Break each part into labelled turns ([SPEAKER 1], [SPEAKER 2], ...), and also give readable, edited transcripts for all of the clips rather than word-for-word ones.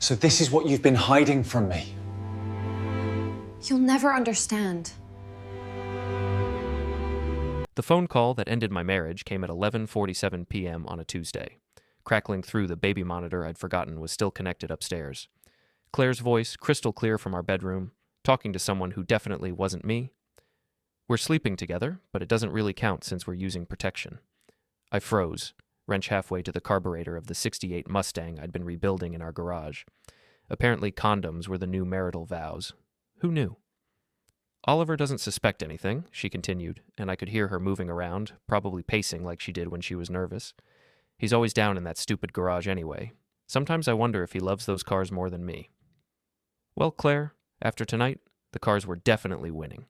[SPEAKER 1] So this is what you've been hiding from me.
[SPEAKER 2] You'll never understand.
[SPEAKER 3] The phone call that ended my marriage came at 11:47 p.m. on a Tuesday. Crackling through the baby monitor I'd forgotten was still connected upstairs. Claire's voice, crystal clear from our bedroom, talking to someone who definitely wasn't me. We're sleeping together, but it doesn't really count since we're using protection. I froze, wrench halfway to the carburetor of the '68 Mustang I'd been rebuilding in our garage. Apparently condoms were the new marital vows. Who knew? Oliver doesn't suspect anything, she continued, and I could hear her moving around, probably pacing like she did when she was nervous. He's always down in that stupid garage anyway. Sometimes I wonder if he loves those cars more than me. Well, Claire, after tonight, the cars were definitely winning.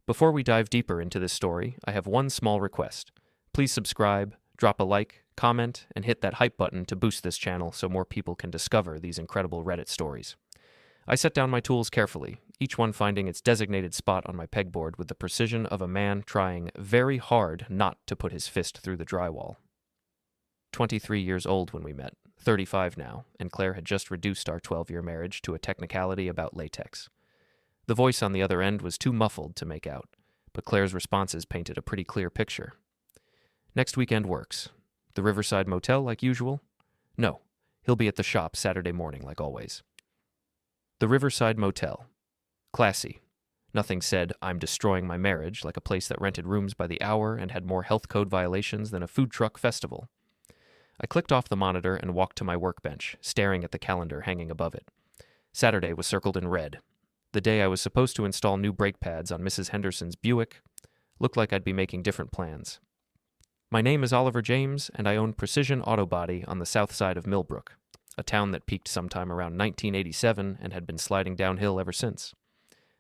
[SPEAKER 3] Before we dive deeper into this story, I have one small request. Please subscribe, drop a like, comment, and hit that hype button to boost this channel so more people can discover these incredible Reddit stories. I set down my tools carefully, each one finding its designated spot on my pegboard with the precision of a man trying very hard not to put his fist through the drywall. 23 years old when we met, 35 now, and Claire had just reduced our 12-year marriage to a technicality about latex. The voice on the other end was too muffled to make out, but Claire's responses painted a pretty clear picture. Next weekend works. The Riverside Motel like usual? No, he'll be at the shop Saturday morning like always. The Riverside Motel. Classy. Nothing said, I'm destroying my marriage, like a place that rented rooms by the hour and had more health code violations than a food truck festival. I clicked off the monitor and walked to my workbench, staring at the calendar hanging above it. Saturday was circled in red. The day I was supposed to install new brake pads on Mrs. Henderson's Buick. Looked like I'd be making different plans. My name is Oliver James, and I own Precision Auto Body on the south side of Millbrook, a town that peaked sometime around 1987 and had been sliding downhill ever since.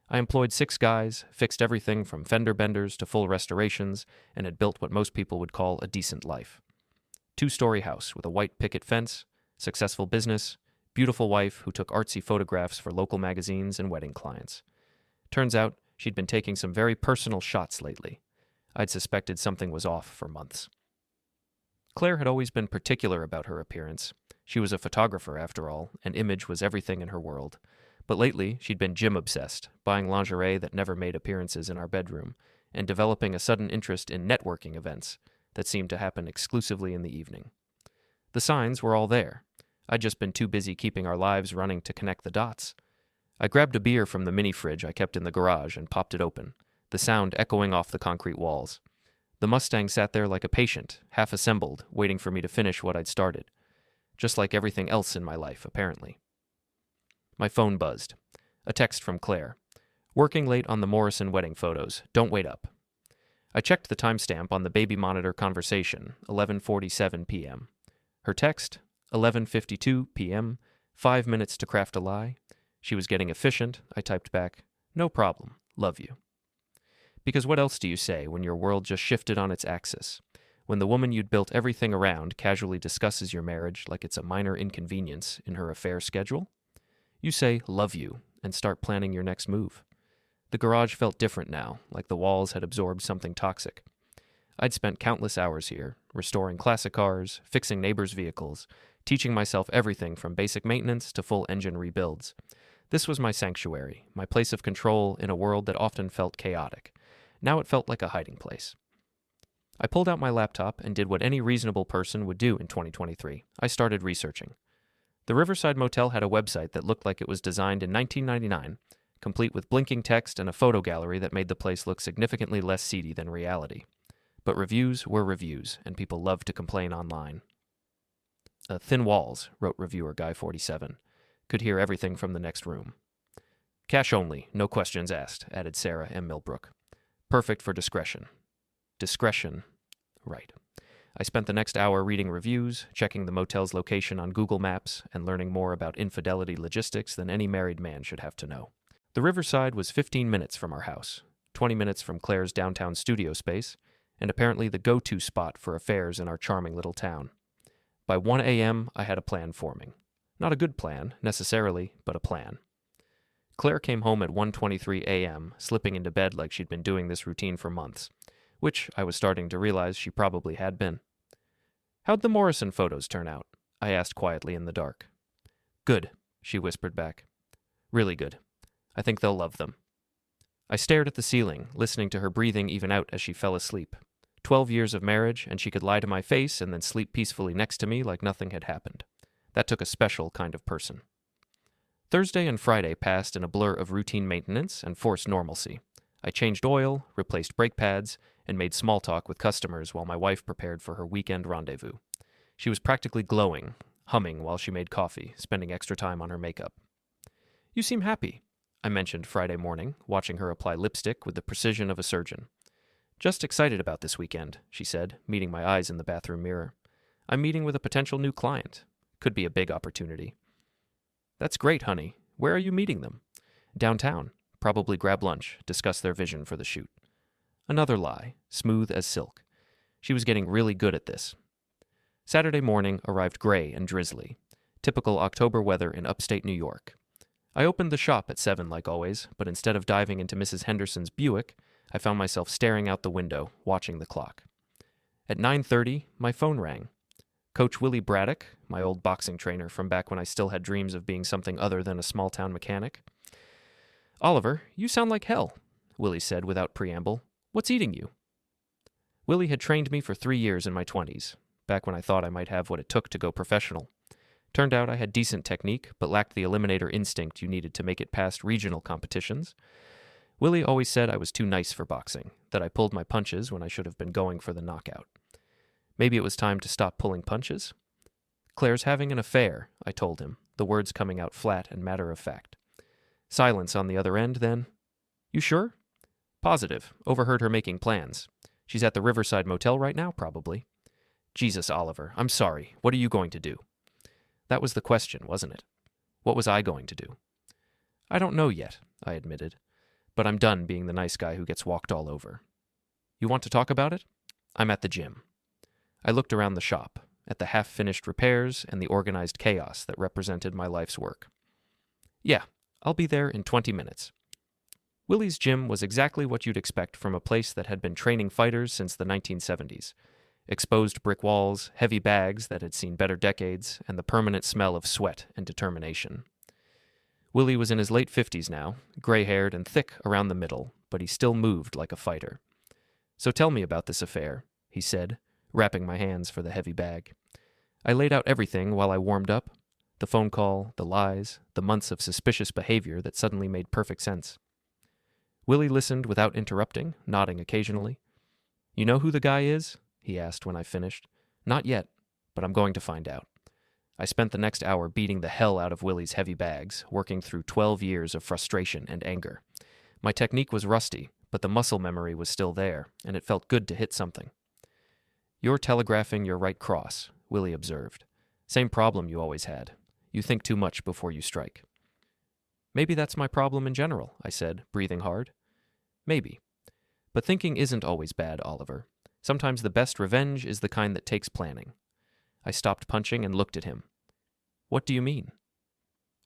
[SPEAKER 3] I employed 6 guys, fixed everything from fender benders to full restorations, and had built what most people would call a decent life. 2-story house with a white picket fence, successful business, beautiful wife who took artsy photographs for local magazines and wedding clients. Turns out she'd been taking some very personal shots lately. I'd suspected something was off for months. Claire had always been particular about her appearance. She was a photographer, after all, and image was everything in her world. But lately, she'd been gym-obsessed, buying lingerie that never made appearances in our bedroom, and developing a sudden interest in networking events that seemed to happen exclusively in the evening. The signs were all there. I'd just been too busy keeping our lives running to connect the dots. I grabbed a beer from the mini-fridge I kept in the garage and popped it open, the sound echoing off the concrete walls. The Mustang sat there like a patient, half-assembled, waiting for me to finish what I'd started. Just like everything else in my life, apparently. My phone buzzed. A text from Claire. Working late on the Morrison wedding photos. Don't wait up. I checked the timestamp on the baby monitor conversation, 11:47 p.m. Her text, 11:52 p.m., 5 minutes to craft a lie. She was getting efficient. I typed back, no problem, love you. Because what else do you say when your world just shifted on its axis? When the woman you'd built everything around casually discusses your marriage like it's a minor inconvenience in her affair schedule? You say, love you, and start planning your next move. The garage felt different now, like the walls had absorbed something toxic. I'd spent countless hours here, restoring classic cars, fixing neighbors' vehicles, teaching myself everything from basic maintenance to full engine rebuilds. This was my sanctuary, my place of control in a world that often felt chaotic. Now it felt like a hiding place. I pulled out my laptop and did what any reasonable person would do in 2023. I started researching. The Riverside Motel had a website that looked like it was designed in 1999, complete with blinking text and a photo gallery that made the place look significantly less seedy than reality. But reviews were reviews, and people loved to complain online. Thin walls, wrote reviewer Guy47. Could hear everything from the next room. Cash only, no questions asked, added Sarah M. Millbrook. Perfect for discretion. Discretion. Right. I spent the next hour reading reviews, checking the motel's location on Google Maps, and learning more about infidelity logistics than any married man should have to know. The Riverside was 15 minutes from our house, 20 minutes from Claire's downtown studio space, and apparently the go-to spot for affairs in our charming little town. By 1 a.m., I had a plan forming. Not a good plan, necessarily, but a plan. Claire came home at 1:23 a.m., slipping into bed like she'd been doing this routine for months, which I was starting to realize she probably had been. How'd the Morrison photos turn out? I asked quietly in the dark. Good, she whispered back. Really good. I think they'll love them. I stared at the ceiling, listening to her breathing even out as she fell asleep. 12 years of marriage, and she could lie to my face and then sleep peacefully next to me like nothing had happened. That took a special kind of person. Thursday and Friday passed in a blur of routine maintenance and forced normalcy. I changed oil, replaced brake pads, and made small talk with customers while my wife prepared for her weekend rendezvous. She was practically glowing, humming while she made coffee, spending extra time on her makeup. You seem happy, I mentioned Friday morning, watching her apply lipstick with the precision of a surgeon. Just excited about this weekend, she said, meeting my eyes in the bathroom mirror. I'm meeting with a potential new client. Could be a big opportunity. That's great, honey. Where are you meeting them? Downtown. Probably grab lunch, discuss their vision for the shoot. Another lie, smooth as silk. She was getting really good at this. Saturday morning arrived gray and drizzly. Typical October weather in upstate New York. I opened the shop at 7 like always, but instead of diving into Mrs. Henderson's Buick, I found myself staring out the window, watching the clock. At 9:30, my phone rang. Coach Willie Braddock, my old boxing trainer from back when I still had dreams of being something other than a small-town mechanic. Oliver, you sound like hell, Willie said without preamble. What's eating you? Willie had trained me for 3 years in my 20s, back when I thought I might have what it took to go professional. Turned out I had decent technique, but lacked the eliminator instinct you needed to make it past regional competitions. Willie always said I was too nice for boxing, that I pulled my punches when I should have been going for the knockout. Maybe it was time to stop pulling punches? Claire's having an affair, I told him, the words coming out flat and matter-of-fact. Silence on the other end, then. You sure? Positive. Overheard her making plans. She's at the Riverside Motel right now, probably. Jesus, Oliver, I'm sorry. What are you going to do? That was the question, wasn't it? What was I going to do? I don't know yet, I admitted. But I'm done being the nice guy who gets walked all over. You want to talk about it? I'm at the gym. I looked around the shop, at the half-finished repairs and the organized chaos that represented my life's work. Yeah, I'll be there in 20 minutes. Willie's gym was exactly what you'd expect from a place that had been training fighters since the 1970s. Exposed brick walls, heavy bags that had seen better decades, and the permanent smell of sweat and determination. Willie was in his late 50s now, gray-haired and thick around the middle, but he still moved like a fighter. So tell me about this affair, he said, wrapping my hands for the heavy bag. I laid out everything while I warmed up. The phone call, the lies, the months of suspicious behavior that suddenly made perfect sense. Willie listened without interrupting, nodding occasionally. You know who the guy is? He asked when I finished. Not yet, but I'm going to find out. I spent the next hour beating the hell out of Willie's heavy bags, working through 12 years of frustration and anger. My technique was rusty, but the muscle memory was still there, and it felt good to hit something. You're telegraphing your right cross, Willie observed. Same problem you always had. You think too much before you strike. Maybe that's my problem in general, I said, breathing hard. Maybe. But thinking isn't always bad, Oliver. Sometimes the best revenge is the kind that takes planning. I stopped punching and looked at him. What do you mean?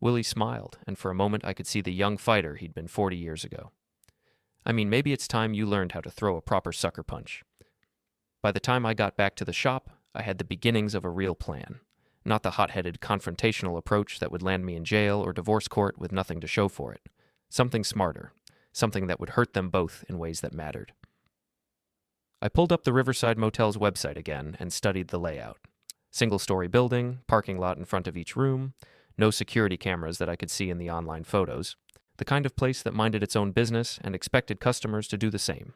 [SPEAKER 3] Willie smiled, and for a moment I could see the young fighter he'd been 40 years ago. I mean, maybe it's time you learned how to throw a proper sucker punch. By the time I got back to the shop, I had the beginnings of a real plan. Not the hot-headed, confrontational approach that would land me in jail or divorce court with nothing to show for it. Something smarter. Something that would hurt them both in ways that mattered. I pulled up the Riverside Motel's website again and studied the layout. Single-story building, parking lot in front of each room, no security cameras that I could see in the online photos. The kind of place that minded its own business and expected customers to do the same.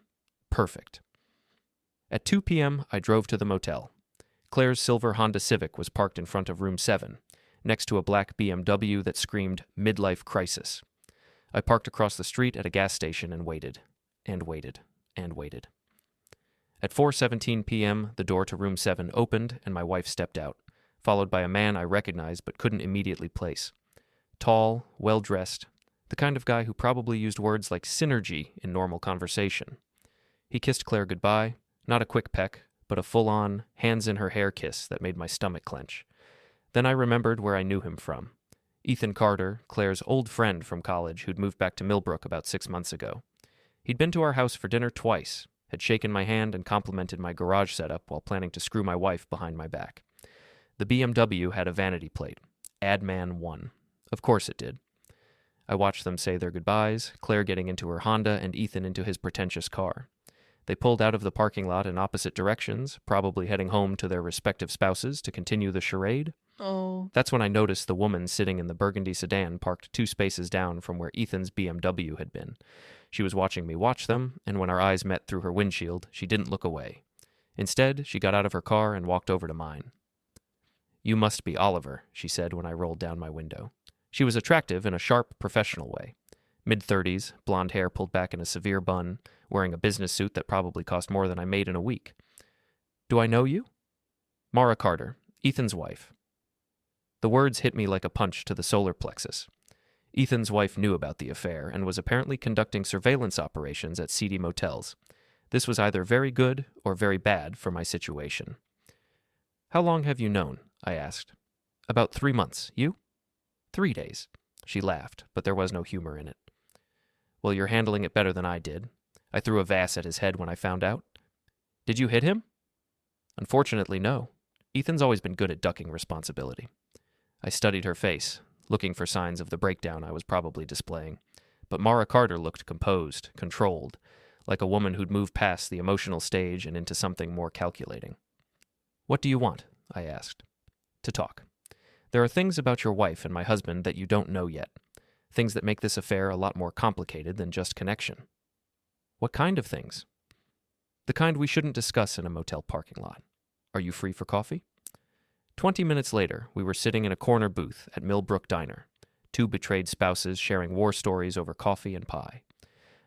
[SPEAKER 3] Perfect. At 2 p.m., I drove to the motel. Claire's silver Honda Civic was parked in front of room 7, next to a black BMW that screamed midlife crisis. I parked across the street at a gas station and waited, and waited, and waited. At 4:17 p.m., the door to room 7 opened and my wife stepped out, followed by a man I recognized but couldn't immediately place. Tall, well-dressed, the kind of guy who probably used words like synergy in normal conversation. He kissed Claire goodbye, not a quick peck, but a full-on, hands-in-her-hair kiss that made my stomach clench. Then I remembered where I knew him from. Ethan Carter, Claire's old friend from college who'd moved back to Millbrook about 6 months ago. He'd been to our house for dinner twice, had shaken my hand and complimented my garage setup while planning to screw my wife behind my back. The BMW had a vanity plate, Adman 1, Of course it did. I watched them say their goodbyes, Claire getting into her Honda and Ethan into his pretentious car. They pulled out of the parking lot in opposite directions, probably heading home to their respective spouses to continue the charade.
[SPEAKER 4] Oh.
[SPEAKER 3] That's when I noticed the woman sitting in the burgundy sedan parked 2 spaces down from where Ethan's BMW had been. She was watching me watch them, and when our eyes met through her windshield, she didn't look away. Instead, she got out of her car and walked over to mine. "You must be Oliver," she said when I rolled down my window. She was attractive in a sharp, professional way. Mid-30s, blonde hair pulled back in a severe bun, wearing a business suit that probably cost more than I made in a week. "Do I know you?" "Mara Carter, Ethan's wife." The words hit me like a punch to the solar plexus. Ethan's wife knew about the affair and was apparently conducting surveillance operations at seedy motels. This was either very good or very bad for my situation. "How long have you known?" I asked. "About 3 months. You?" 3 days. She laughed, but there was no humor in it. "Well, you're handling it better than I did. I threw a vase at his head when I found out." "Did you hit him?" "Unfortunately, no. Ethan's always been good at ducking responsibility." I studied her face, looking for signs of the breakdown I was probably displaying. But Mara Carter looked composed, controlled, like a woman who'd moved past the emotional stage and into something more calculating. "What do you want?" I asked. "To talk. There are things about your wife and my husband that you don't know yet. Things that make this affair a lot more complicated than just connection." "What kind of things?" "The kind we shouldn't discuss in a motel parking lot. Are you free for coffee?" 20 minutes later, we were sitting in a corner booth at Millbrook Diner, 2 betrayed spouses sharing war stories over coffee and pie.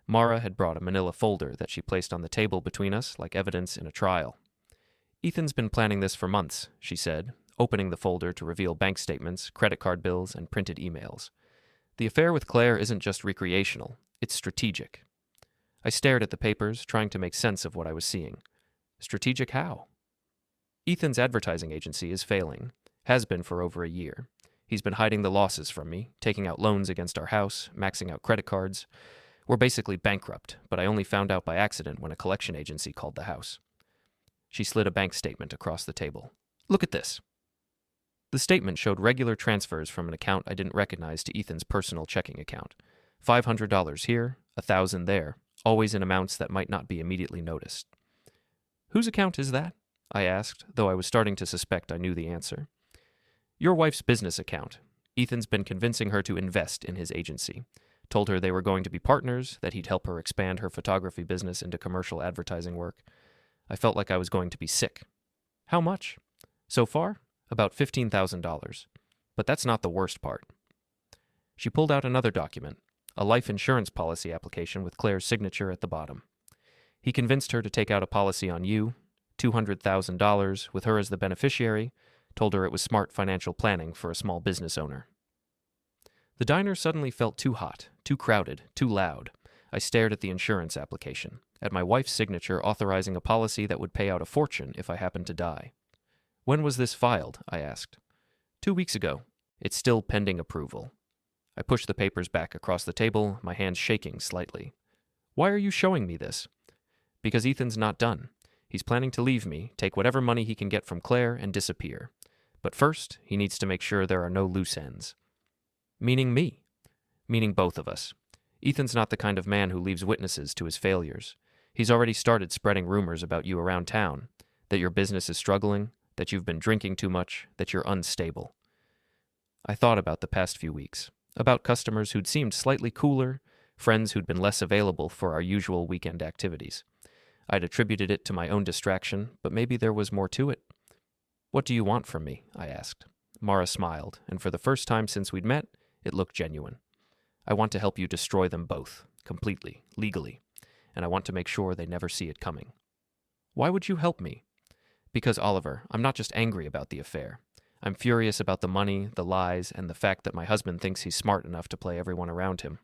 [SPEAKER 3] Mara had brought a manila folder that she placed on the table between us like evidence in a trial. "Ethan's been planning this for months," she said, opening the folder to reveal bank statements, credit card bills, and printed emails. "The affair with Claire isn't just recreational, it's strategic." I stared at the papers, trying to make sense of what I was seeing. Strategic how? "Ethan's advertising agency is failing, has been for over a year. He's been hiding the losses from me, taking out loans against our house, maxing out credit cards. We're basically bankrupt, but I only found out by accident when a collection agency called the house." She slid a bank statement across the table. "Look at this." The statement showed regular transfers from an account I didn't recognize to Ethan's personal checking account. $500 here, $1,000 there, always in amounts that might not be immediately noticed. "Whose account is that?" I asked, though I was starting to suspect I knew the answer. "Your wife's business account. Ethan's been convincing her to invest in his agency. Told her they were going to be partners, that he'd help her expand her photography business into commercial advertising work. I felt like I was going to be sick. How much? So far, about $15,000. But that's not the worst part." She pulled out another document, a life insurance policy application with Claire's signature at the bottom. "He convinced her to take out a policy on you, $200,000 with her as the beneficiary, told her it was smart financial planning for a small business owner." The diner suddenly felt too hot, too crowded, too loud. I stared at the insurance application, at my wife's signature authorizing a policy that would pay out a fortune if I happened to die. "When was this filed?" I asked. 2 weeks ago. It's still pending approval." I pushed the papers back across the table, my hands shaking slightly. "Why are you showing me this?" "Because Ethan's not done. He's planning to leave me, take whatever money he can get from Claire, and disappear. But first, he needs to make sure there are no loose ends." "Meaning me?" "Meaning both of us. Ethan's not the kind of man who leaves witnesses to his failures. He's already started spreading rumors about you around town, that your business is struggling, that you've been drinking too much, that you're unstable." I thought about the past few weeks, about customers who'd seemed slightly cooler, friends who'd been less available for our usual weekend activities. I'd attributed it to my own distraction, but maybe there was more to it. "What do you want from me?" I asked. Mara smiled, and for the first time since we'd met, it looked genuine. "I want to help you destroy them both, completely, legally, and I want to make sure they never see it coming." "Why would you help me?" "Because, Oliver, I'm not just angry about the affair. I'm furious about the money, the lies, and the fact that my husband thinks he's smart enough to play everyone around him.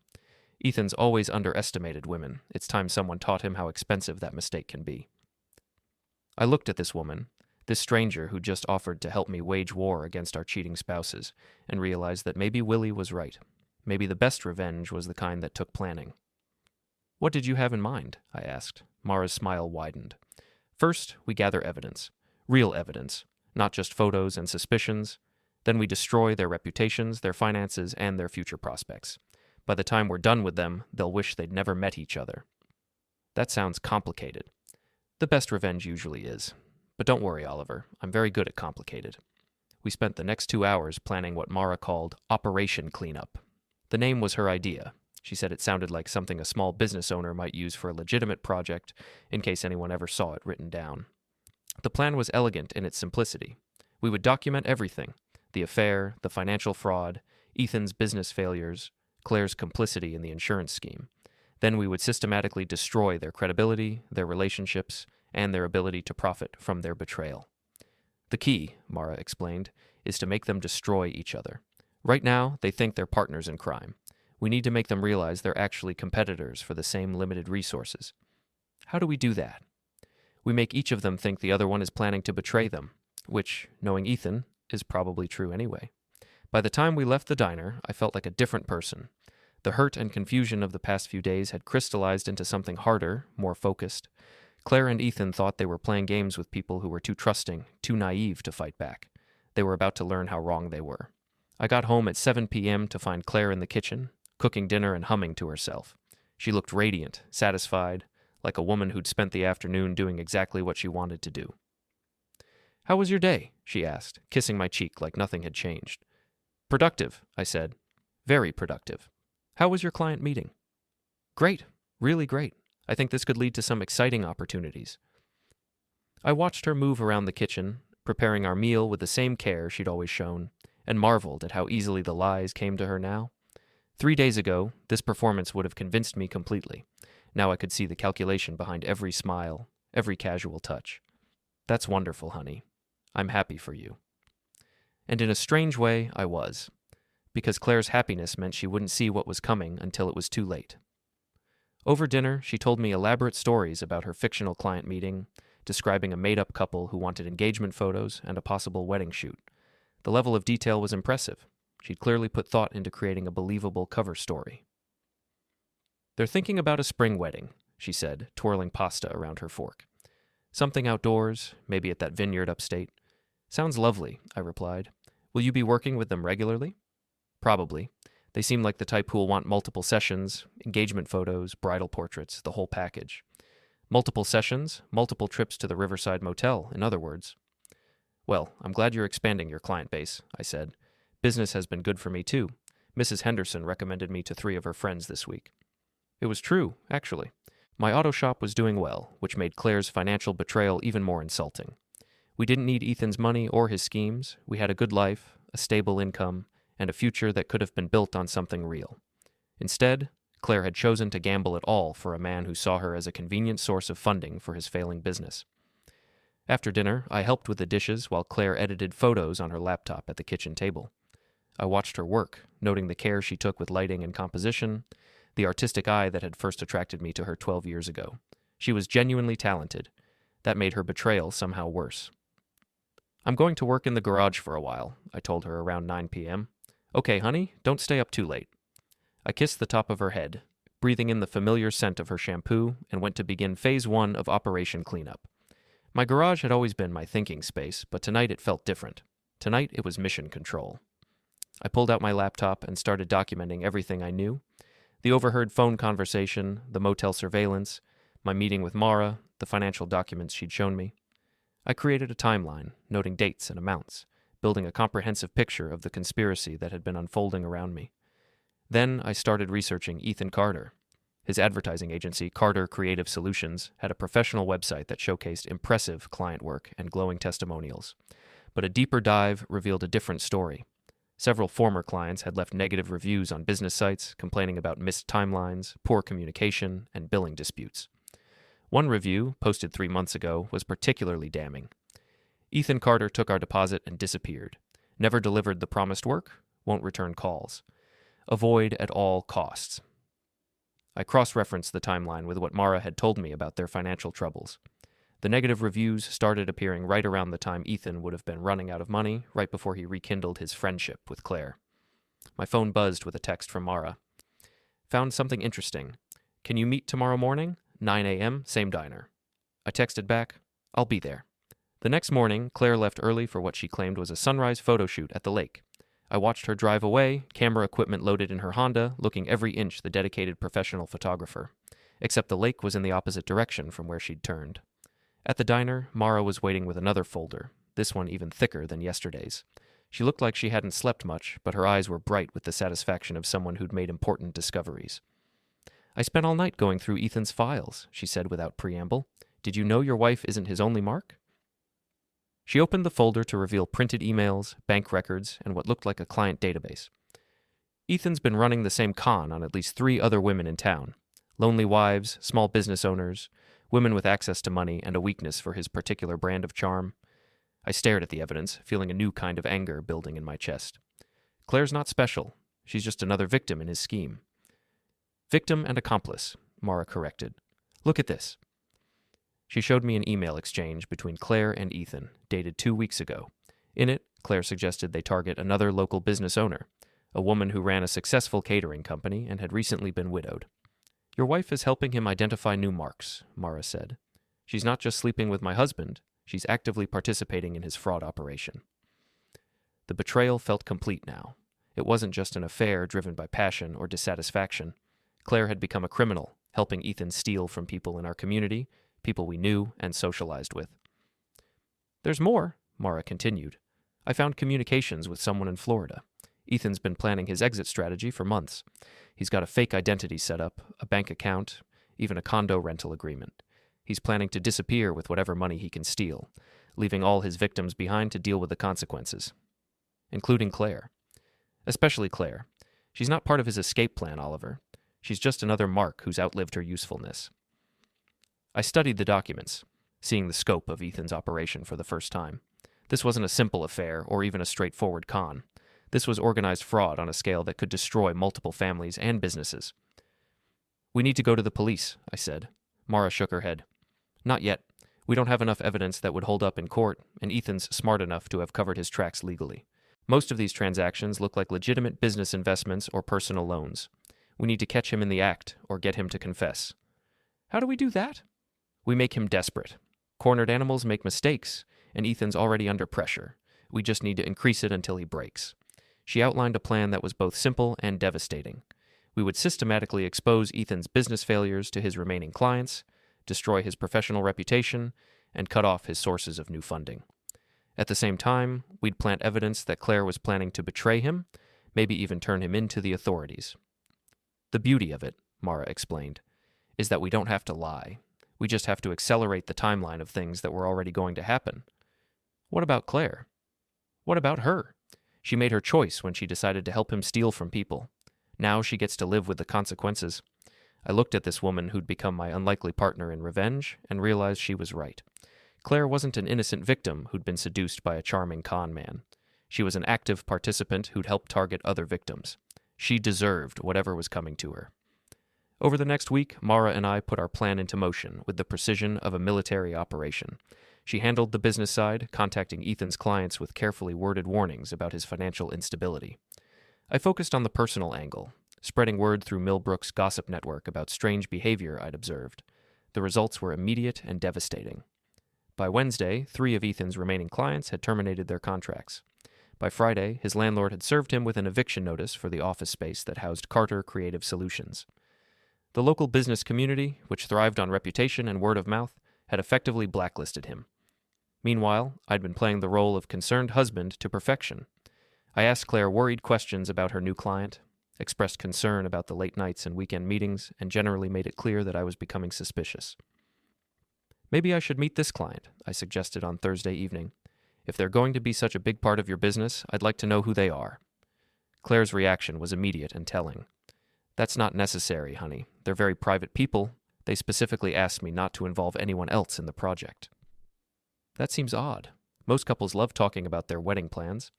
[SPEAKER 3] Ethan's always underestimated women. It's time someone taught him how expensive that mistake can be." I looked at this woman, this stranger who just offered to help me wage war against our cheating spouses, and realized that maybe Willie was right. Maybe the best revenge was the kind that took planning. "What did you have in mind?" I asked. Mara's smile widened. "First, we gather evidence. Real evidence. Not just photos and suspicions. Then we destroy their reputations, their finances, and their future prospects. By the time we're done with them, they'll wish they'd never met each other. That sounds complicated. The best revenge usually is. But don't worry, Oliver. I'm very good at complicated. We spent the next 2 hours planning what Mara called Operation Cleanup. The name was her idea. She said it sounded like something a small business owner might use for a legitimate project, in case anyone ever saw it written down. The plan was elegant in its simplicity. We would document everything: the affair, the financial fraud, Ethan's business failures, Claire's complicity in the insurance scheme. Then we would systematically destroy their credibility, their relationships, and their ability to profit from their betrayal. The key, Mara explained, is to make them destroy each other. Right now, they think they're partners in crime. We need to make them realize they're actually competitors for the same limited resources. How do we do that? We make each of them think the other one is planning to betray them, which, knowing Ethan, is probably true anyway. By the time we left the diner, I felt like a different person. The hurt and confusion of the past few days had crystallized into something harder, more focused. Claire and Ethan thought they were playing games with people who were too trusting, too naive to fight back. They were about to learn how wrong they were. I got home at 7 p.m. to find Claire in the kitchen, cooking dinner and humming to herself. She looked radiant, satisfied, like a woman who'd spent the afternoon doing exactly what she wanted to do. "How was your day?" she asked, kissing my cheek like nothing had changed. "Productive," I said. "Very productive. How was your client meeting?" "Great, really great. I think this could lead to some exciting opportunities." I watched her move around the kitchen, preparing our meal with the same care she'd always shown, and marveled at how easily the lies came to her now. 3 days ago, this performance would have convinced me completely. Now I could see the calculation behind every smile, every casual touch. "That's wonderful, honey. I'm happy for you." And in a strange way, I was, because Claire's happiness meant she wouldn't see what was coming until it was too late. Over dinner, she told me elaborate stories about her fictional client meeting, describing a made-up couple who wanted engagement photos and a possible wedding shoot. The level of detail was impressive. She'd clearly put thought into creating a believable cover story. "They're thinking about a spring wedding," she said, twirling pasta around her fork. "Something outdoors, maybe at that vineyard upstate." "Sounds lovely," I replied. "Will you be working with them regularly?" "Probably. They seem like the type who'll want multiple sessions, engagement photos, bridal portraits, the whole package. Multiple sessions, multiple trips to the Riverside Motel, in other words." "Well, I'm glad you're expanding your client base," I said. "Business has been good for me, too. Mrs. Henderson recommended me to 3 of her friends this week." It was true, actually. My auto shop was doing well, which made Claire's financial betrayal even more insulting. We didn't need Ethan's money or his schemes. We had a good life, a stable income, and a future that could have been built on something real. Instead, Claire had chosen to gamble it all for a man who saw her as a convenient source of funding for his failing business. After dinner, I helped with the dishes while Claire edited photos on her laptop at the kitchen table. I watched her work, noting the care she took with lighting and composition, the artistic eye that had first attracted me to her 12 years ago. She was genuinely talented. That made her betrayal somehow worse. "I'm going to work in the garage for a while," I told her around 9 p.m. "Okay, honey, don't stay up too late." I kissed the top of her head, breathing in the familiar scent of her shampoo, and went to begin phase 1 of Operation Cleanup. My garage had always been my thinking space, but tonight it felt different. Tonight it was mission control. I pulled out my laptop and started documenting everything I knew: the overheard phone conversation, the motel surveillance, my meeting with Mara, the financial documents she'd shown me. I created a timeline, noting dates and amounts, building a comprehensive picture of the conspiracy that had been unfolding around me. Then I started researching Ethan Carter. His advertising agency, Carter Creative Solutions, had a professional website that showcased impressive client work and glowing testimonials. But a deeper dive revealed a different story. Several former clients had left negative reviews on business sites, complaining about missed timelines, poor communication, and billing disputes. One review, posted 3 months ago, was particularly damning. "Ethan Carter took our deposit and disappeared. Never delivered the promised work, won't return calls. Avoid at all costs." I cross-referenced the timeline with what Mara had told me about their financial troubles. The negative reviews started appearing right around the time Ethan would have been running out of money, right before he rekindled his friendship with Claire. My phone buzzed with a text from Mara. "Found something interesting. Can you meet tomorrow morning? 9 a.m., same diner." I texted back, "I'll be there." The next morning, Claire left early for what she claimed was a sunrise photo shoot at the lake. I watched her drive away, camera equipment loaded in her Honda, looking every inch the dedicated professional photographer. Except the lake was in the opposite direction from where she'd turned. At the diner, Mara was waiting with another folder, this one even thicker than yesterday's. She looked like she hadn't slept much, but her eyes were bright with the satisfaction of someone who'd made important discoveries. "I spent all night going through Ethan's files," she said without preamble. "Did you know your wife isn't his only mark?" She opened the folder to reveal printed emails, bank records, and what looked like a client database. Ethan's been running the same con on at least 3 other women in town. Lonely wives, small business owners, women with access to money and a weakness for his particular brand of charm. I stared at the evidence, feeling a new kind of anger building in my chest. Claire's not special. She's just another victim in his scheme. "Victim and accomplice," Mara corrected. "Look at this." She showed me an email exchange between Claire and Ethan, dated 2 weeks ago. In it, Claire suggested they target another local business owner, a woman who ran a successful catering company and had recently been widowed. "Your wife is helping him identify new marks," Mara said. "She's not just sleeping with my husband, she's actively participating in his fraud operation." The betrayal felt complete now. It wasn't just an affair driven by passion or dissatisfaction. Claire had become a criminal, helping Ethan steal from people in our community, people we knew and socialized with. "There's more," Mara continued. "I found communications with someone in Florida. Ethan's been planning his exit strategy for months. He's got a fake identity set up, a bank account, even a condo rental agreement. He's planning to disappear with whatever money he can steal, leaving all his victims behind to deal with the consequences. Including Claire. Especially Claire. She's not part of his escape plan, Oliver. She's just another mark who's outlived her usefulness." I studied the documents, seeing the scope of Ethan's operation for the first time. This wasn't a simple affair or even a straightforward con. This was organized fraud on a scale that could destroy multiple families and businesses. "We need to go to the police," I said. Mara shook her head. "Not yet. We don't have enough evidence that would hold up in court, and Ethan's smart enough to have covered his tracks legally. Most of these transactions look like legitimate business investments or personal loans. We need to catch him in the act or get him to confess." "How do we do that?" "We make him desperate. Cornered animals make mistakes, and Ethan's already under pressure. We just need to increase it until he breaks." She outlined a plan that was both simple and devastating. We would systematically expose Ethan's business failures to his remaining clients, destroy his professional reputation, and cut off his sources of new funding. At the same time, we'd plant evidence that Claire was planning to betray him, maybe even turn him into the authorities. "The beauty of it," Mara explained, "is that we don't have to lie. We just have to accelerate the timeline of things that were already going to happen." "What about Claire?" "What about her? She made her choice when she decided to help him steal from people. Now she gets to live with the consequences." I looked at this woman who'd become my unlikely partner in revenge and realized she was right. Claire wasn't an innocent victim who'd been seduced by a charming con man. She was an active participant who'd helped target other victims. She deserved whatever was coming to her. Over the next week, Mara and I put our plan into motion with the precision of a military operation. She handled the business side, contacting Ethan's clients with carefully worded warnings about his financial instability. I focused on the personal angle, spreading word through Millbrook's gossip network about strange behavior I'd observed. The results were immediate and devastating. By Wednesday, 3 of Ethan's remaining clients had terminated their contracts. By Friday, his landlord had served him with an eviction notice for the office space that housed Carter Creative Solutions. The local business community, which thrived on reputation and word of mouth, had effectively blacklisted him. Meanwhile, I'd been playing the role of concerned husband to perfection. I asked Claire worried questions about her new client, expressed concern about the late nights and weekend meetings, and generally made it clear that I was becoming suspicious. "Maybe I should meet this client," I suggested on Thursday evening. "If they're going to be such a big part of your business, I'd like to know who they are." Claire's reaction was immediate and telling. "That's not necessary, honey. They're very private people. They specifically asked me not to involve anyone else in the project." "That seems odd. Most couples love talking about their wedding plans."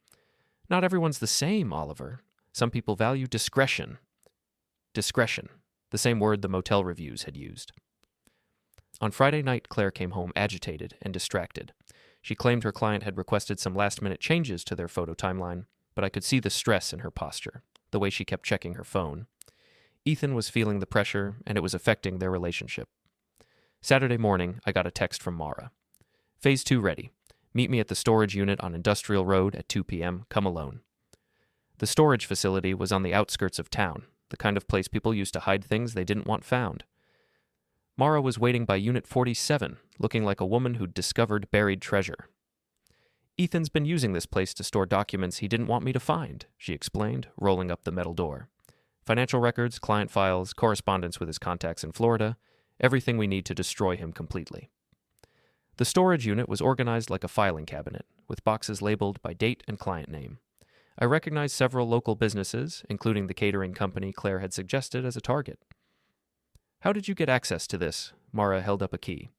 [SPEAKER 3] "Not everyone's the same, Oliver. Some people value discretion." Discretion, the same word the motel reviews had used. On Friday night, Claire came home agitated and distracted. She claimed her client had requested some last-minute changes to their photo timeline, but I could see the stress in her posture, the way she kept checking her phone. Ethan was feeling the pressure, and it was affecting their relationship. Saturday morning, I got a text from Mara. "Phase 2 ready. Meet me at the storage unit on Industrial Road at 2 p.m. Come alone. The storage facility was on the outskirts of town, the kind of place people used to hide things they didn't want found. Mara was waiting by Unit 47, looking like a woman who'd discovered buried treasure. Ethan's been using this place to store documents he didn't want me to find, she explained, rolling up the metal door. Financial records, client files, correspondence with his contacts in Florida, everything we need to destroy him completely. The storage unit was organized like a filing cabinet, with boxes labeled by date and client name. I recognized several local businesses, including the catering company Claire had suggested as a target. How did you get access to this? Mara held up a key.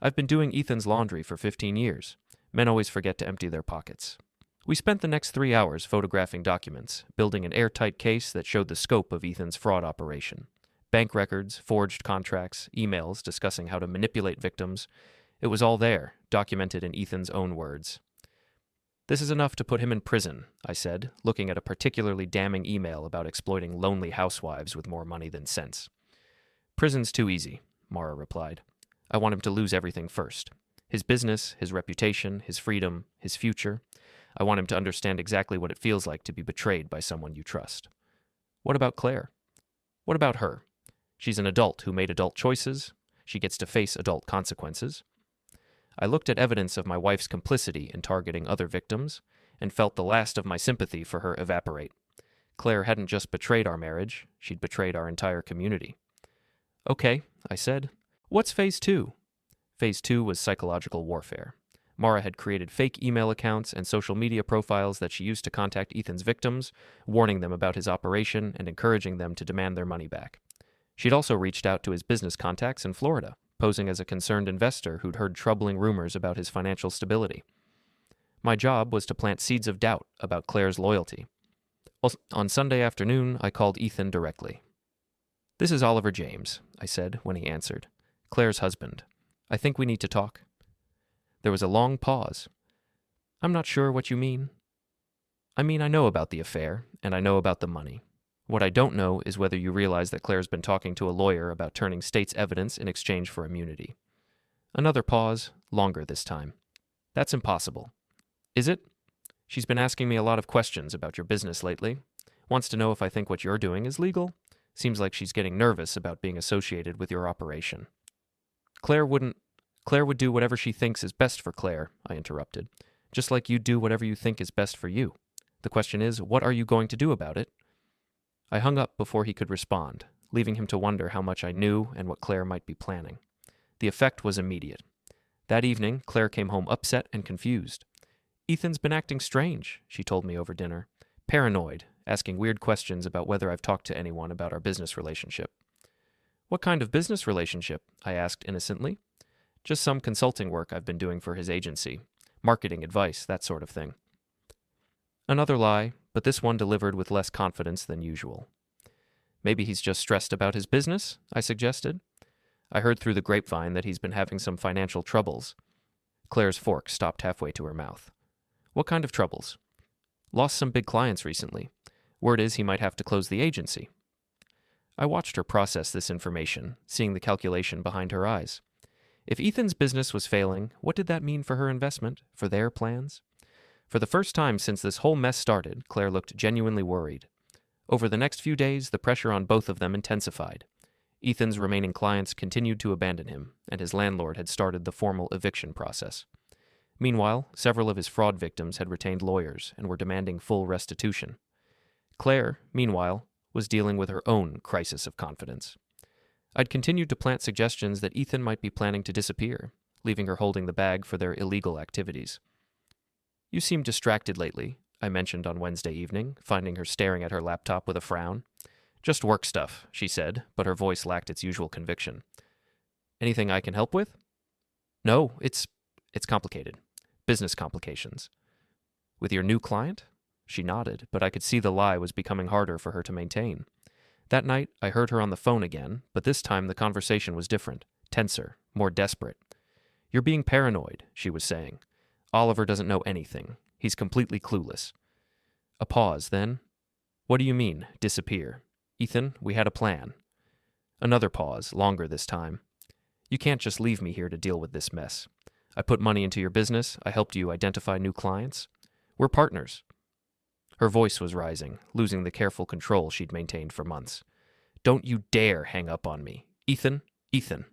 [SPEAKER 3] I've been doing Ethan's laundry for 15 years. Men always forget to empty their pockets. We spent the next 3 hours photographing documents, building an airtight case that showed the scope of Ethan's fraud operation. Bank records, forged contracts, emails discussing how to manipulate victims. It was all there, documented in Ethan's own words. This is enough to put him in prison, I said, looking at a particularly damning email about exploiting lonely housewives with more money than sense. Prison's too easy, Mara replied. I want him to lose everything first. His business, his reputation, his freedom, his future. I want him to understand exactly what it feels like to be betrayed by someone you trust. What about Claire? What about her? She's an adult who made adult choices. She gets to face adult consequences. I looked at evidence of my wife's complicity in targeting other victims and felt the last of my sympathy for her evaporate. Claire hadn't just betrayed our marriage, she'd betrayed our entire community. Okay, I said. What's Phase 2? Phase 2 was psychological warfare. Mara had created fake email accounts and social media profiles that she used to contact Ethan's victims, warning them about his operation and encouraging them to demand their money back. She'd also reached out to his business contacts in Florida, posing as a concerned investor who'd heard troubling rumors about his financial stability. My job was to plant seeds of doubt about Claire's loyalty. On Sunday afternoon, I called Ethan directly. This is Oliver James, I said when he answered. Claire's husband. I think we need to talk. There was a long pause. I'm not sure what you mean. I mean, I know about the affair, and I know about the money. What I don't know is whether you realize that Claire's been talking to a lawyer about turning state's evidence in exchange for immunity. Another pause, longer this time. That's impossible. Is it? She's been asking me a lot of questions about your business lately. Wants to know if I think what you're doing is legal. Seems like she's getting nervous about being associated with your operation. Claire would do whatever she thinks is best for Claire, I interrupted. Just like you do whatever you think is best for you. The question is, what are you going to do about it? I hung up before he could respond, leaving him to wonder how much I knew and what Claire might be planning. The effect was immediate. That evening, Claire came home upset and confused. Ethan's been acting strange, she told me over dinner. Paranoid, asking weird questions about whether I've talked to anyone about our business relationship. What kind of business relationship? I asked innocently. Just some consulting work I've been doing for his agency. Marketing advice, that sort of thing. Another lie, but this one delivered with less confidence than usual. Maybe he's just stressed about his business, I suggested. I heard through the grapevine that he's been having some financial troubles. Claire's fork stopped halfway to her mouth. What kind of troubles? Lost some big clients recently. Word is he might have to close the agency. I watched her process this information, seeing the calculation behind her eyes. If Ethan's business was failing, what did that mean for her investment, for their plans? For the first time since this whole mess started, Claire looked genuinely worried. Over the next few days, the pressure on both of them intensified. Ethan's remaining clients continued to abandon him, and his landlord had started the formal eviction process. Meanwhile, several of his fraud victims had retained lawyers and were demanding full restitution. Claire, meanwhile, was dealing with her own crisis of confidence. I'd continued to plant suggestions that Ethan might be planning to disappear, leaving her holding the bag for their illegal activities. You seem distracted lately, I mentioned on Wednesday evening, finding her staring at her laptop with a frown. Just work stuff, she said, but her voice lacked its usual conviction. Anything I can help with? No, it's complicated. Business complications. With your new client? She nodded, but I could see the lie was becoming harder for her to maintain. That night, I heard her on the phone again, but this time the conversation was different, tenser, more desperate. You're being paranoid, she was saying. Oliver doesn't know anything. He's completely clueless. A pause, then. What do you mean, disappear? Ethan, we had a plan. Another pause, longer this time. You can't just leave me here to deal with this mess. I put money into your business. I helped you identify new clients. We're partners. Her voice was rising, losing the careful control she'd maintained for months. Don't you dare hang up on me. Ethan, Ethan.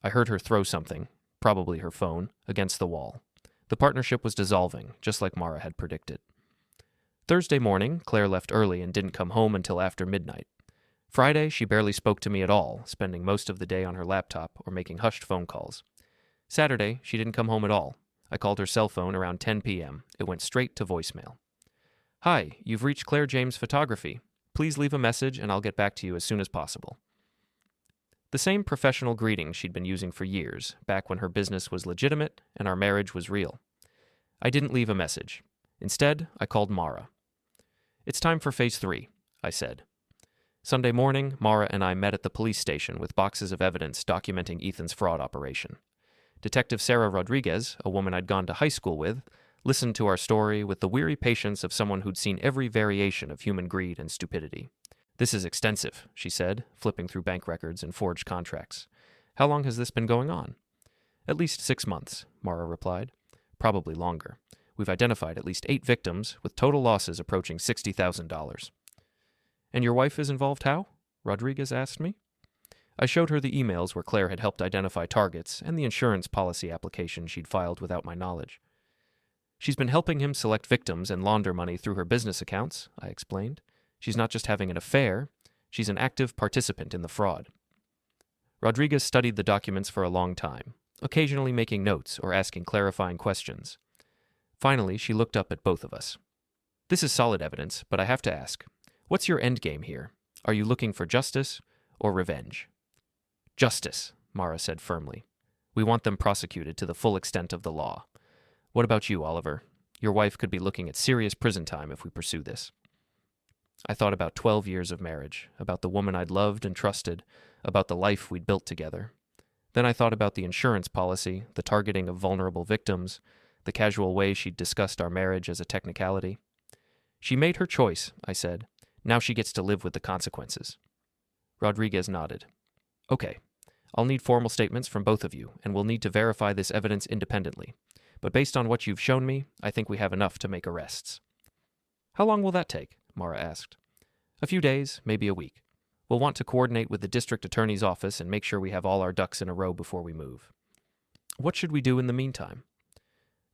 [SPEAKER 3] I heard her throw something, probably her phone, against the wall. The partnership was dissolving, just like Mara had predicted. Thursday morning, Claire left early and didn't come home until after midnight. Friday, she barely spoke to me at all, spending most of the day on her laptop or making hushed phone calls. Saturday, she didn't come home at all. I called her cell phone around 10 p.m. It went straight to voicemail. Hi, you've reached Claire James Photography. Please leave a message and I'll get back to you as soon as possible. The same professional greeting she'd been using for years, back when her business was legitimate and our marriage was real. I didn't leave a message. Instead, I called Mara. It's time for phase 3, I said. Sunday morning, Mara and I met at the police station with boxes of evidence documenting Ethan's fraud operation. Detective Sarah Rodriguez, a woman I'd gone to high school with, listened to our story with the weary patience of someone who'd seen every variation of human greed and stupidity. This is extensive, she said, flipping through bank records and forged contracts. How long has this been going on? At least 6 months, Mara replied. Probably longer. We've identified at least 8 victims, with total losses approaching $60,000. And your wife is involved how? Rodriguez asked me. I showed her the emails where Claire had helped identify targets and the insurance policy application she'd filed without my knowledge. She's been helping him select victims and launder money through her business accounts, I explained. She's not just having an affair, she's an active participant in the fraud. Rodriguez studied the documents for a long time, occasionally making notes or asking clarifying questions. Finally, she looked up at both of us. This is solid evidence, but I have to ask, what's your end game here? Are you looking for justice or revenge? Justice, Mara said firmly. We want them prosecuted to the full extent of the law. What about you, Oliver? Your wife could be looking at serious prison time if we pursue this. I thought about 12 years of marriage, about the woman I'd loved and trusted, about the life we'd built together. Then I thought about the insurance policy, the targeting of vulnerable victims, the casual way she'd discussed our marriage as a technicality. She made her choice, I said. Now she gets to live with the consequences. Rodriguez nodded. Okay, I'll need formal statements from both of you, and we'll need to verify this evidence independently. But based on what you've shown me, I think we have enough to make arrests. How long will that take? Mara asked. A few days, maybe a week. We'll want to coordinate with the district attorney's office and make sure we have all our ducks in a row before we move. What should we do in the meantime?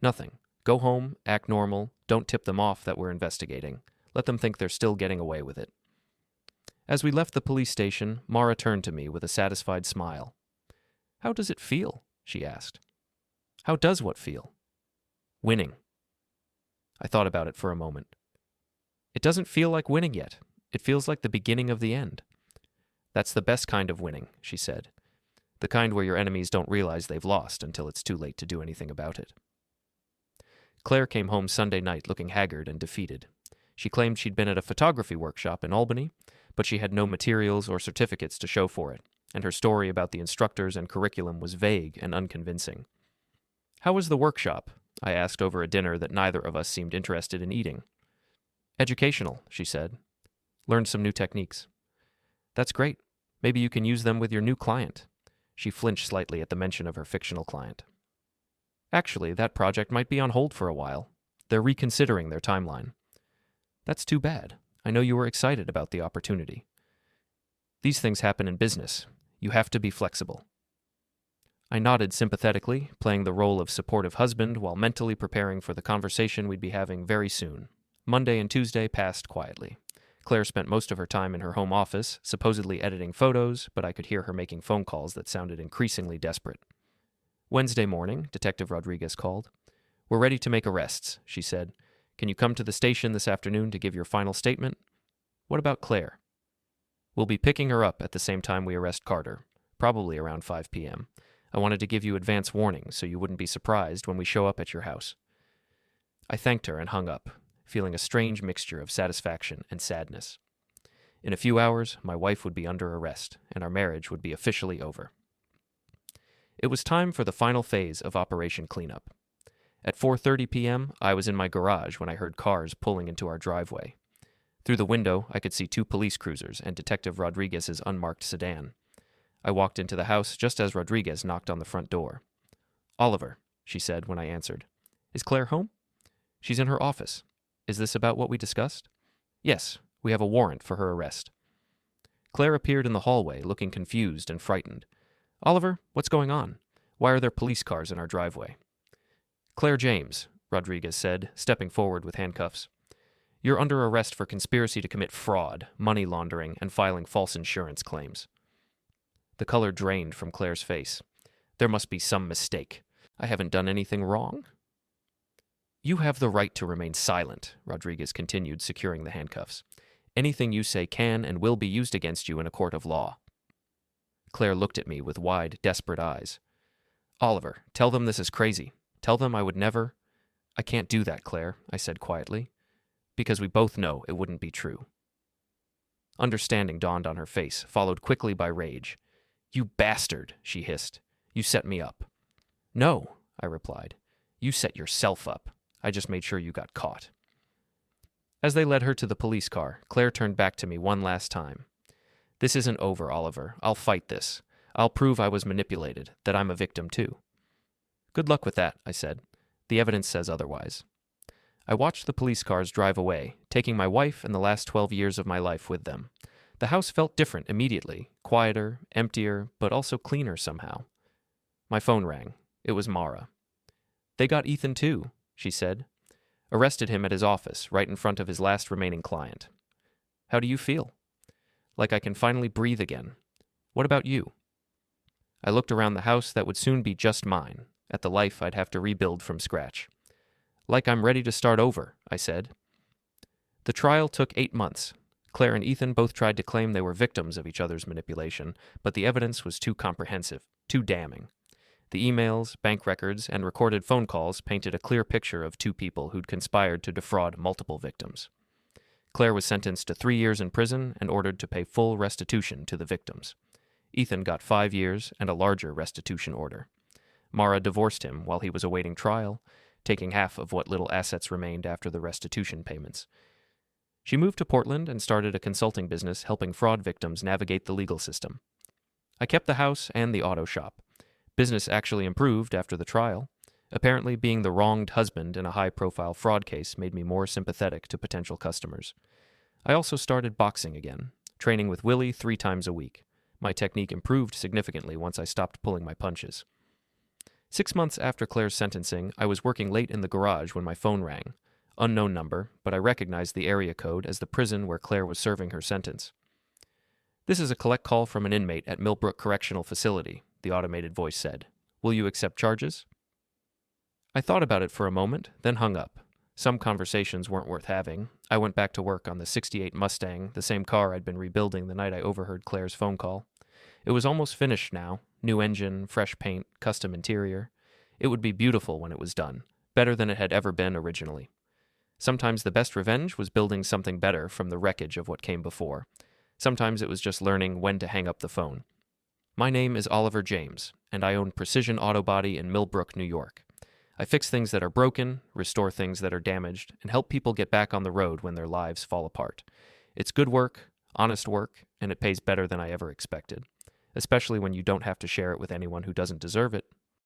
[SPEAKER 3] Nothing. Go home, act normal, don't tip them off that we're investigating. Let them think they're still getting away with it. As we left the police station, Mara turned to me with a satisfied smile. How does it feel? She asked. How does what feel? Winning. I thought about it for a moment. It doesn't feel like winning yet. It feels like the beginning of the end. That's the best kind of winning, she said. The kind where your enemies don't realize they've lost until it's too late to do anything about it. Claire came home Sunday night looking haggard and defeated. She claimed she'd been at a photography workshop in Albany, but she had no materials or certificates to show for it, and her story about the instructors and curriculum was vague and unconvincing. How was the workshop? I asked over a dinner that neither of us seemed interested in eating. Educational, she said. Learned some new techniques. That's great. Maybe you can use them with your new client. She flinched slightly at the mention of her fictional client. Actually, that project might be on hold for a while. They're reconsidering their timeline. That's too bad. I know you were excited about the opportunity. These things happen in business. You have to be flexible. I nodded sympathetically, playing the role of supportive husband while mentally preparing for the conversation we'd be having very soon. Monday and Tuesday passed quietly. Claire spent most of her time in her home office, supposedly editing photos, but I could hear her making phone calls that sounded increasingly desperate. Wednesday morning, Detective Rodriguez called. We're ready to make arrests, she said. Can you come to the station this afternoon to give your final statement? What about Claire? We'll be picking her up at the same time we arrest Carter, probably around 5 p.m. I wanted to give you advance warning so you wouldn't be surprised when we show up at your house. I thanked her and hung up, feeling a strange mixture of satisfaction and sadness. In a few hours, my wife would be under arrest, and our marriage would be officially over. It was time for the final phase of Operation Cleanup. At 4:30 p.m., I was in my garage when I heard cars pulling into our driveway. Through the window, I could see 2 police cruisers and Detective Rodriguez's unmarked sedan. I walked into the house just as Rodriguez knocked on the front door. Oliver, she said when I answered. Is Claire home? She's in her office. Is this about what we discussed? Yes, we have a warrant for her arrest. Claire appeared in the hallway, looking confused and frightened. Oliver, what's going on? Why are there police cars in our driveway? Claire James, Rodriguez said, stepping forward with handcuffs. You're under arrest for conspiracy to commit fraud, money laundering, and filing false insurance claims. The color drained from Claire's face. There must be some mistake. I haven't done anything wrong. You have the right to remain silent, Rodriguez continued, securing the handcuffs. Anything you say can and will be used against you in a court of law. Claire looked at me with wide, desperate eyes. Oliver, tell them this is crazy. Tell them I would never... I can't do that, Claire, I said quietly, because we both know it wouldn't be true. Understanding dawned on her face, followed quickly by rage. You bastard, she hissed. You set me up. No, I replied. You set yourself up. I just made sure you got caught. As they led her to the police car, Claire turned back to me one last time. This isn't over, Oliver. I'll fight this. I'll prove I was manipulated, that I'm a victim too. Good luck with that, I said. The evidence says otherwise. I watched the police cars drive away, taking my wife and the last 12 years of my life with them. The house felt different immediately, quieter, emptier, but also cleaner somehow. My phone rang. It was Mara. They got Ethan too, she said. Arrested him at his office, right in front of his last remaining client. How do you feel? Like I can finally breathe again. What about you? I looked around the house that would soon be just mine, at the life I'd have to rebuild from scratch. Like I'm ready to start over, I said. The trial took 8 months. Claire and Ethan both tried to claim they were victims of each other's manipulation, but the evidence was too comprehensive, too damning. The emails, bank records, and recorded phone calls painted a clear picture of two people who'd conspired to defraud multiple victims. Claire was sentenced to 3 years in prison and ordered to pay full restitution to the victims. Ethan got 5 years and a larger restitution order. Mara divorced him while he was awaiting trial, taking half of what little assets remained after the restitution payments. She moved to Portland and started a consulting business helping fraud victims navigate the legal system. I kept the house and the auto shop. Business actually improved after the trial. Apparently, being the wronged husband in a high-profile fraud case made me more sympathetic to potential customers. I also started boxing again, training with Willie 3 times a week. My technique improved significantly once I stopped pulling my punches. 6 months after Claire's sentencing, I was working late in the garage when my phone rang. Unknown number, but I recognized the area code as the prison where Claire was serving her sentence. This is a collect call from an inmate at Millbrook Correctional Facility, the automated voice said. Will you accept charges? I thought about it for a moment, then hung up. Some conversations weren't worth having. I went back to work on the '68 Mustang, the same car I'd been rebuilding the night I overheard Claire's phone call. It was almost finished now. New engine, fresh paint, custom interior. It would be beautiful when it was done, better than it had ever been originally. Sometimes the best revenge was building something better from the wreckage of what came before. Sometimes it was just learning when to hang up the phone. My name is Oliver James, and I own Precision Auto Body in Millbrook, New York. I fix things that are broken, restore things that are damaged, and help people get back on the road when their lives fall apart. It's good work, honest work, and it pays better than I ever expected, especially when you don't have to share it with anyone who doesn't deserve it.